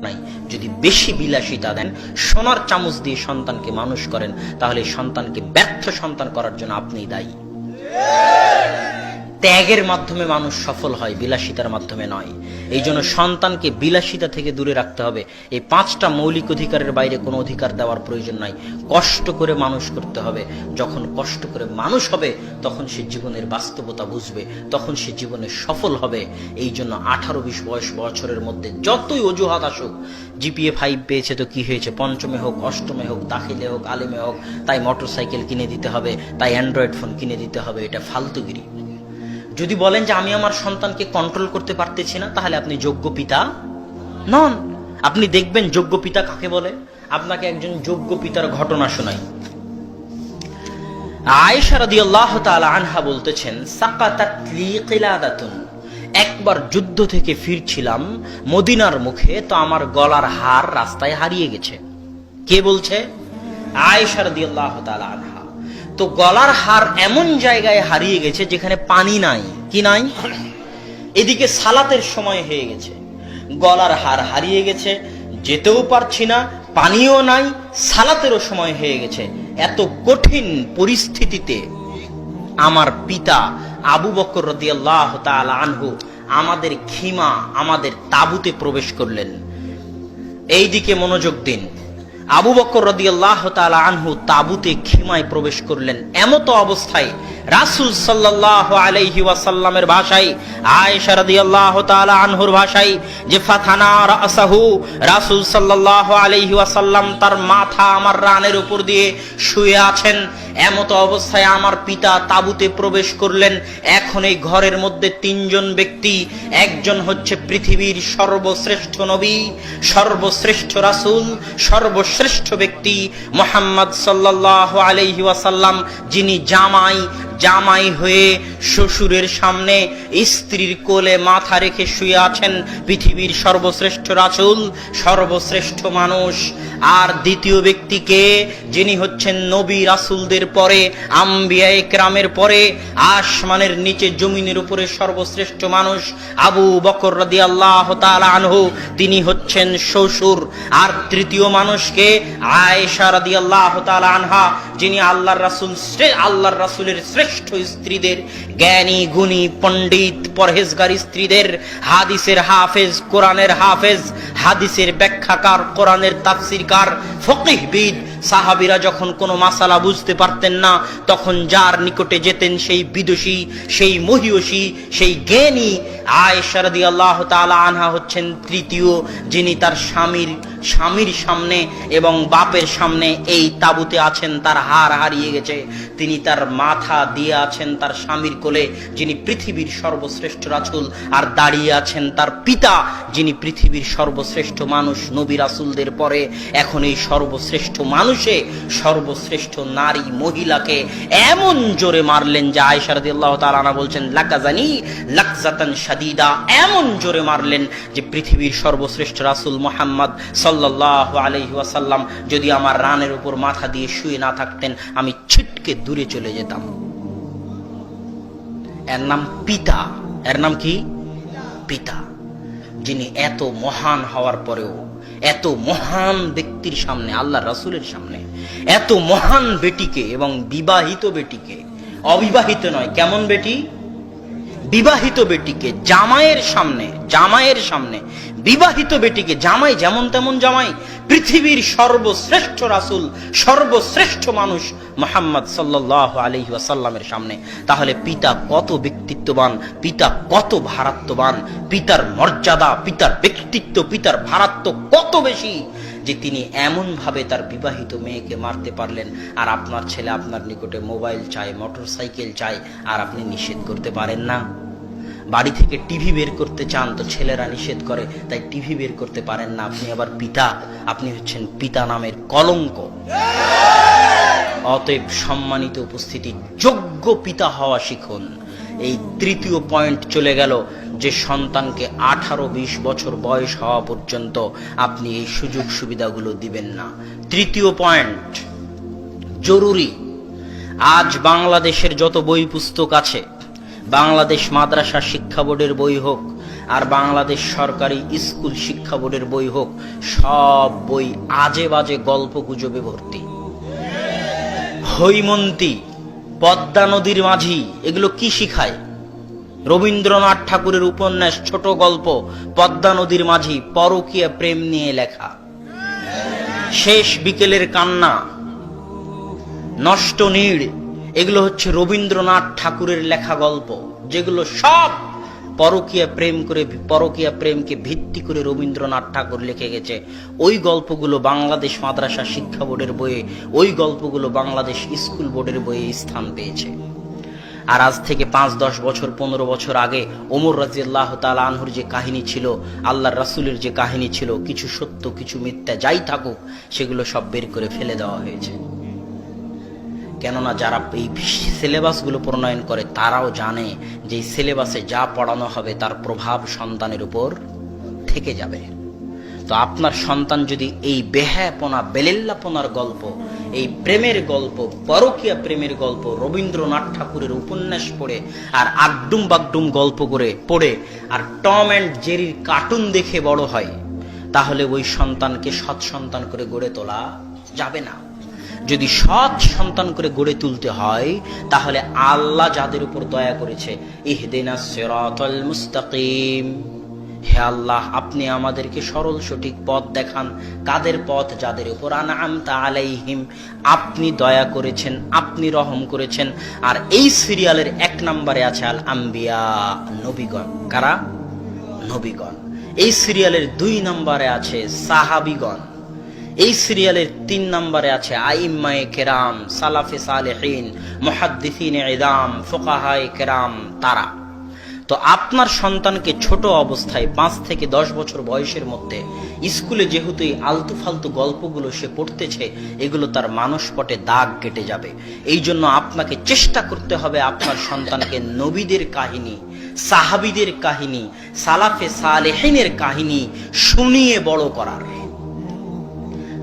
নাই। যদি বেশি বিলাসিতা দেন, সোনার চামচ দিয়ে সন্তানকে মানুষ করেন, তাহলে সন্তানকে ব্যর্থ সন্তান করার জন্য আপনিই দায়ী। ত্যাগের মাধ্যমে মানুষ সফল হয়, বিলাসিতার মাধ্যমে নয়। এই জন্য সন্তানকে বিলাসিতা থেকে দূরে রাখতে হবে। এই 5টা মৌলিক অধিকারের বাইরে কোনো অধিকার দেওয়ার প্রয়োজন নাই। কষ্ট করে মানুষ করতে হবে। যখন কষ্ট করে মানুষ হবে, তখন সে জীবনের বাস্তবতা বুঝবে, তখন সে জীবনে সফল হবে। এই জন্য 18-20 বছরের মধ্যে যতই অজুহাত আসুক, জিপিএ 5 পেয়েছে তো কি হয়েছে, পঞ্চমে হোক, অষ্টমে হোক, দাখিলে হোক, আলিমে হোক, তাই মোটরসাইকেল কিনে দিতে হবে, তাই অ্যান্ড্রয়েড ফোন কিনে দিতে হবে, এটা ফালতুগিরি। যদি বলেন যে আমি আমার সন্তানকে কন্ট্রোল করতে পারতেছি না, তাহলে আপনি যোগ্য পিতা নন। আপনি দেখবেন যোগ্য পিতা কাকে বলে। আপনাকে একজন যোগ্য পিতার ঘটনা শোনাই। আয়েশা রাদিয়াল্লাহু তাআলা আনহা বলতেছেন, সাকাতাত লি কিলাদাতুন, একবার যুদ্ধ থেকে ফিরছিলাম মদিনার মুখে, তো আমার গলার হার রাস্তায় হারিয়ে গেছে। কে বলছে? আয়েশা রাদিয়াল্লাহু তাআলা আনহা। তো গলার হার এমন জায়গায় হারিয়ে গেছে যেখানে পানি নাই। কি নাই? এদিকে সালাতের সময় হয়ে গেছে, গলার হার হারিয়ে গেছে, যেতেও পারছি না, পানিও নাই, সালাতেরও সময় হয়ে গেছে। এত কঠিন পরিস্থিতিতে আমার পিতা আবু বকর রাদিয়াল্লাহু তাআলা আনহু আমাদের খিমা, আমাদের তাঁবুতে প্রবেশ করলেন। এইদিকে মনোযোগ দিন। আবু বকর রাদিয়াল্লাহু তাআলা আনহু তাঁবুতে খিমায় প্রবেশ করলেন। এমতো অবস্থায় রাসূল সাল্লাল্লাহু আলাইহি ওয়াসাল্লামের ভাষায়, আয়েশা রাদিয়াল্লাহু তাআলা আনহুর ভাষায়, যে ফাথানা রাসাহু, রাসূল সাল্লাল্লাহু আলাইহি ওয়াসাল্লাম তার মাথা আমার রানের উপর দিয়ে শুয়ে আছেন। এমতো অবস্থায় আমার পিতা তাঁবুতে প্রবেশ করলেন। এখন এই ঘরের মধ্যে 3 জন ব্যক্তি। একজন হচ্ছে পৃথিবীর সর্বশ্রেষ্ঠ নবী, সর্বশ্রেষ্ঠ রাসূল, সর্বশ্রেষ্ঠ ব্যক্তি মুহাম্মদ সাল্লাল্লাহু আলাইহি ওয়াসাল্লাম, যিনি জামাই হয়ে শ্বশুরের সামনে স্ত্রীর কোলে মাথা রেখে শুয়ে আছেন। পৃথিবীর সর্বশ্রেষ্ঠ রাসূল, সর্বশ্রেষ্ঠ মানুষ। আর দ্বিতীয় ব্যক্তিকে, যিনি হচ্ছেন নবী রাসূলদের পরে, আম্বিয়া ইকরামের পরে, আসমানের নিচে জমিনের উপরে সর্বশ্রেষ্ঠ মানুষ, আবু বকর রাদিয়াল্লাহু তাআলা আনহু, তিনি হচ্ছেন শ্বশুর। আর তৃতীয় মানুষকে আয়েশা রাদিয়াল্লাহু তাআলা আনহা, যিনি আল্লাহর রাসূলের শ্রেষ্ঠ স্ত্রীদের, জ্ঞানী গুণী পণ্ডিত পরহেজগার স্ত্রীদের, হাদিসের হাফেজ, কোরআনের হাফেজ, হাদিসের ব্যাখ্যাকার, কোরআনের তাফসীরকার, ফকিহবিদ। সাহাবীরা যখন কোনো মাসালা বুঝতে পারতেন না, তখন যার নিকটে যেতেন সেই বিদুষী, সেই মহিয়সী, সেই জ্ঞানী। আয়েশা রাদিয়াল্লাহু তাআলা আনহা হচ্ছেন তৃতীয়, যিনি তার স্বামীর সামনে এবং বাপের সামনে এই তাঁবুতে আছেন। তার হার হারিয়ে গেছে, তিনি তার মাথা দিয়ে আছেন তার স্বামীর কোলে, যিনি পৃথিবীর সর্বশ্রেষ্ঠ রাসূল। আর দাঁড়িয়ে আছেন তার পিতা, যিনি পৃথিবীর সর্বশ্রেষ্ঠ মানুষ, নবী রাসূলদের পরে। এখন এই সর্বশ্রেষ্ঠ মানুষে সর্বশ্রেষ্ঠ নারী মহিলাকে এমন জোরে মারলেন যে আয়েশা রাদিয়াল্লাহু তাআলা আনহা বলছেন, লাকাজানি লাকজাতান শাদীদা, এমন জোরে মারলেন যে পৃথিবীর সর্বশ্রেষ্ঠ রাসূল মুহাম্মদ সাল্লাল্লাহু আলাইহি ওয়াসাল্লাম যদি আমার রানের উপর মাথা দিয়ে শুয়ে না থাকতেন, আমি ছিটকে দূরে চলে যেতাম। এর নাম পিতা। এর নাম কি? পিতা। যিনি এত মহান হওয়ার পরেও, এত মহান ব্যক্তির সামনে, আল্লাহ রাসূলের সামনে, এত মহান বেটিকে, এবং বিবাহিত বেটিকে, অবিবাহিত নয়, কেমন বেটি? বিবাহিত বেটিকে জামাইয়ের সামনে বিবাহিত বেটিকে, জামাই যেমন তেমন জামাই, পৃথিবীর সর্বশ্রেষ্ঠ রাসূল, সর্বশ্রেষ্ঠ মানুষ মুহাম্মদ সাল্লাল্লাহু আলাইহি ওয়াসাল্লামের সামনে। তাহলে পিতা কত ব্যক্তিত্ববান, পিতা কত ভারাত্ববান, পিতার মর্যাদা, পিতার ব্যক্তিত্ব, পিতার ভারাত্ব কত বেশি যে তিনি এমন ভাবে তার বিবাহিত মেয়েকে মারতে পারলেন। আর আপনার ছেলে আপনার নিকটে মোবাইল চায়, মোটরসাইকেল চায়, আর আপনি নিষেধ করতে পারেন না। বাড়ি থেকে টিভি বের করতে চান তো ছেলেরা নিষেধ করে, তাই টিভি বের করতে পারেন না। আপনি আবার পিতা, আপনি হচ্ছেন পিতা নামের কলঙ্ক। অতএব সম্মানিত উপস্থিতি, যোগ্য পিতা হওয়া শিখুন। এই তৃতীয় পয়েন্ট চলে গেল যে সন্তানকে 18-20 বছর বয়স হওয়া পর্যন্ত আপনি এই সুযোগ সুবিধাগুলো দিবেন না। তৃতীয় পয়েন্ট জরুরি। আজ বাংলাদেশের যত বই পুস্তক আছে, বাংলাদেশ মাদ্রাসা শিক্ষা বোর্ডের বই হোক, আর বাংলাদেশ সরকারি স্কুল শিক্ষা বোর্ডের বই হোক, সব বই আজে বাজে গল্প গুজবে ভর্তি। হৈমন্তী, পদ্মা নদীর মাঝি, এগুলো কি শিখায়? রবীন্দ্রনাথ ঠাকুরের উপন্যাস, ছোট গল্প পদ্মা নদীর মাঝি, পরকীয়া প্রেম নিয়ে লেখা। শেষ বিকেলের কান্না, নষ্ট নীড়, এগুলো হচ্ছে রবীন্দ্রনাথ ঠাকুরের লেখা গল্প, যেগুলো সব পরকীয়া প্রেমকে ভিত্তি করে রবীন্দ্রনাথ ঠাকুর লিখে গেছে। ওই গল্পগুলো বাংলাদেশ মাদ্রাসা শিক্ষা বোর্ডের বইয়ে, ওই গল্পগুলো বাংলাদেশ স্কুল বোর্ডের বইয়ে স্থান পেয়েছে। আর আজ থেকে 5-10 বছর 15 বছর আগে ওমর রাদিয়াল্লাহু তাআলা আনহুর যে কাহিনী ছিল, আল্লাহর রাসূলের যে কাহিনী ছিল, কিছু সত্য কিছু মিথ্যা যাই থাকুক, সেগুলো সব বের করে ফেলে দেওয়া হয়েছে। কেননা যারা এই সিলেবাসগুলো প্রণয়ন করে তারাও জানে যে সিলেবাসে যা পড়ানো হবে তার প্রভাব সন্তানের উপর থেকে যাবে। তো আপনার সন্তান যদি এই বেহায়াপনা বেলেল্লাপনার গল্প, এই প্রেমের গল্প, পরকীয়া প্রেমের গল্প, রবীন্দ্রনাথ ঠাকুরের উপন্যাস পড়ে আর আগডুম বাগডুম গল্প করে পড়ে আর টম অ্যান্ড জেরির কার্টুন দেখে বড় হয়, তাহলে ওই সন্তানকে সৎ সন্তান করে গড়ে তোলা যাবে না। যদি সৎ সন্তান করে গড়ে তুলতে হয়, তাহলে আল্লাহ যাদের উপর দয়া করেছে, ইহদিনাস সিরাতাল মুস্তাকিম, হে আল্লাহ আপনি আমাদেরকে সরল সঠিক পথ দেখান। কাদের পথ? যাদের উপর আনআমতা আলাইহিম, আপনি দয়া করেছেন, আপনি রহম করেছেন। আর এই সিরিয়ালের 1 নম্বরে আছে আল আম্বিয়া, নবীগণ। কারা? নবীগণ। এই সিরিয়ালের 2 নম্বরে আছে সাহাবীগণ। এই সিরিয়ালের 3 নম্বরে আছে আইম্মায়ে কেরাম, সালাফে সালেহিন, মুহাদ্দিসিনে ইদাম, ফুকাহায়ে কেরাম, তারা। তো আপনার সন্তানকে ছোট অবস্থায় 5 থেকে 10 বছর বয়সের মধ্যে স্কুলে যেহেতু এই আলতু ফালতু গল্পগুলো সে পড়তেছে, এগুলো তার মানসপটে দাগ কেটে যাবে। এই জন্য আপনাকে চেষ্টা করতে হবে আপনার সন্তানকে নবীদের কাহিনী, সাহাবীদের কাহিনী, সালাফে সালেহিনের কাহিনী শুনিয়ে বড় করার।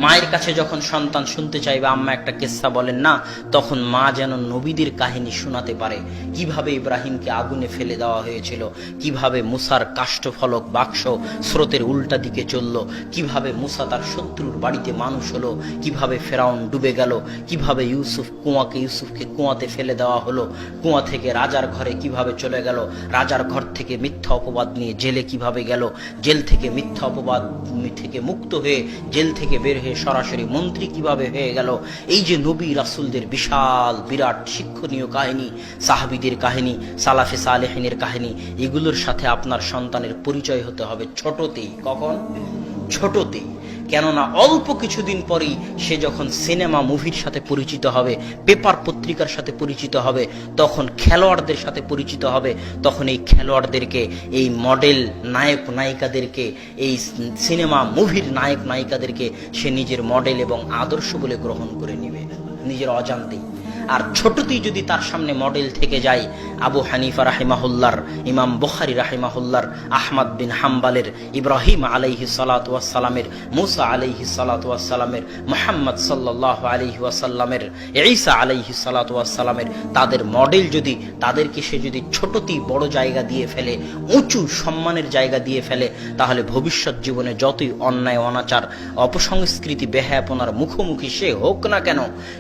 মায়ের কাছে যখন সন্তান শুনতে চাইবে আম্মা একটা কিসসা বলেন না, তখন মা যেন নবীদের কাহিনী শোনাতে পারে। কিভাবে ইব্রাহিমকে আগুনে ফেলে দেওয়া হয়েছিল, কিভাবে মুসার কাষ্ঠফলক বাক্স স্রোতের উল্টা দিকে চলল, কিভাবে মুসা তার শত্রুর বাড়িতে মানুষ হলো, কিভাবে ফেরাউন ডুবে গেল, কিভাবে ইউসুফকে কুয়াতে ফেলে দেওয়া হলো, কুয়া থেকে রাজার ঘরে কিভাবে চলে গেল, রাজার ঘর থেকে মিথ্যা অপবাদ নিয়ে জেলে কিভাবে গেল, জেল থেকে মিথ্যা অপবাদ থেকে মুক্ত হয়ে জেল থেকে বের হয়ে সরাসরি মন্ত্রী কিভাবে হয়ে গেল। এই যে নবী রাসূলদের বিশাল বিরাট শিক্ষণীয় কাহিনী, সাহাবীদের কাহিনী, সালাফে সালেহিনের কাহিনী, এগুলোর সাথে আপনার সন্তানের পরিচয় হতে হবে ছোটতেই। কখন? ছোটতেই। কেননা অল্প কিছুদিন পরেই সে যখন সিনেমা মুভির সাথে পরিচিত হবে, পেপার পত্রিকার সাথে পরিচিত হবে, তখন খেলোয়াড়দের সাথে পরিচিত হবে, তখন এই খেলোয়াড়দেরকে, এই মডেল নায়ক নায়িকাদেরকে, এই সিনেমা মুভির নায়ক নায়িকাদেরকে সে নিজের মডেল এবং আদর্শ বলে গ্রহণ করে নেবে নিজের অজান্তেই। আর ছোটতেই যদি তার সামনে মডেল থেকে যায় আবু হানিফা রাহিমাহুল্লাহর, ইমাম বুখারী রাহিমাহুল্লাহর, আহমদ বিন হাম্বালের, ইব্রাহিম আলাইহিস সালাতু ওয়াস সালামের, মুসা আলাইহিস সালাতু ওয়াস সালামের, মুহাম্মদ সাল্লাল্লাহু আলাইহি ওয়াসাল্লামের, ঈসা আলাইহিস সালাতু ওয়াস সালামের, তাদের মডেল যদি তাদেরকে সে যদি ছোটতেই বড় জায়গা দিয়ে ফেলে, উঁচু সম্মানের জায়গা দিয়ে ফেলে, তাহলে ভবিষ্যৎ জীবনে যতই অন্যায় অনাচার অপসংস্কৃতি বেহায়াপনার মুখোমুখি সে হোক না কেন,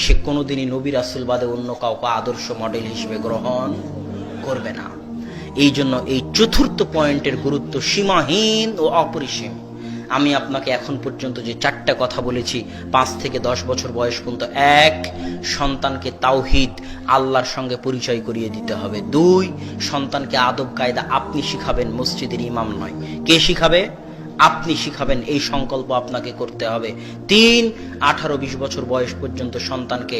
সে কোনোদিনই নবী রাসূল বাদে অন্য কাউকে আদর্শ মডেল হিসেবে গ্রহণ করবে না। এই জন্য এই চতুর্থ পয়েন্টের গুরুত্ব সীমাহীন ও অপরিসীম। আমি আপনাকে এখন পর্যন্ত যে 4টা কথা বলেছি, 5 থেকে 10 বছর বয়স পর্যন্ত, 1, সন্তানকে তাওহীদ আল্লাহর সঙ্গে পরিচয় করিয়ে দিতে হবে। 2, সন্তানকে আদব কায়দা আপনি শিখাবেন, মসজিদের ইমাম নয়। কে শিখাবে? আপনি শিখাবেন, এই সংকল্প আপনাকে করতে হবে। 3, 18-20 বছর বয়স পর্যন্ত সন্তানকে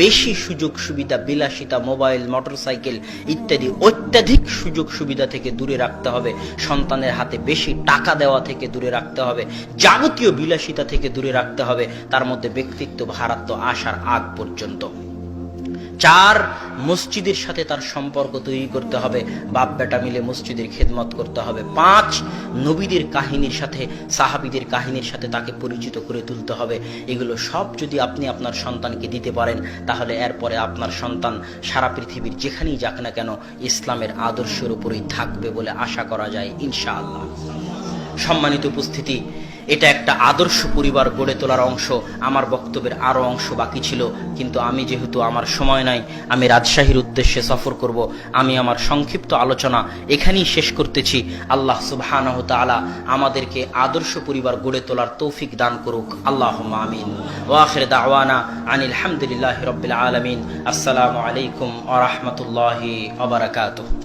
বেশি সুযোগ সুবিধা, বিলাসিতা, মোবাইল, মোটরসাইকেল ইত্যাদি অত্যাধিক সুযোগ সুবিধা থেকে দূরে রাখতে হবে। সন্তানের হাতে বেশি টাকা দেওয়া থেকে দূরে রাখতে হবে, যাবতীয় বিলাসিতা থেকে দূরে রাখতে হবে, তার মধ্যে ব্যক্তিত্ব ভারাত্ব আসার আগ পর্যন্ত। 4, মসজিদের সাথে তার সম্পর্ক তৈরি করতে হবে, বাপ বেটা মিলে মসজিদের খেদমত করতে হবে। 5, নবীদের কাহিনীর সাথে, সাহাবীদের কাহিনীর সাথে তাকে পরিচিত করে তুলতে হবে। এগুলো সব যদি আপনি আপনার সন্তানকে দিতে পারেন, তাহলে এরপরে আপনার সন্তান সারা পৃথিবীর যেখানেই যাক না কেন ইসলামের আদর্শের উপরেই থাকবে বলে আশা করা যায় ইনশাআল্লাহ। সম্মানিত উপস্থিতি, এটা একটা আদর্শ পরিবার গড়ে তোলার অংশ। আমার বক্তব্যের আরও অংশ বাকি ছিল, কিন্তু আমি যেহেতু আমার সময় নাই, আমি রাজশাহীর উদ্দেশ্যে সফর করব, আমি আমার সংক্ষিপ্ত আলোচনা এখানেই শেষ করতেছি। আল্লাহ সুবহানাহু ওয়া তাআলা আমাদেরকে আদর্শ পরিবার গড়ে তোলার তৌফিক দান করুক, আল্লাহুম্মা আমিন। ওয়া আখির দাওয়ানা আনিল হামদুলিল্লাহি রাব্বিল আলামিন। আসসালামু আলাইকুম ওয়া রাহমাতুল্লাহি ওয়া বারাকাতুহু।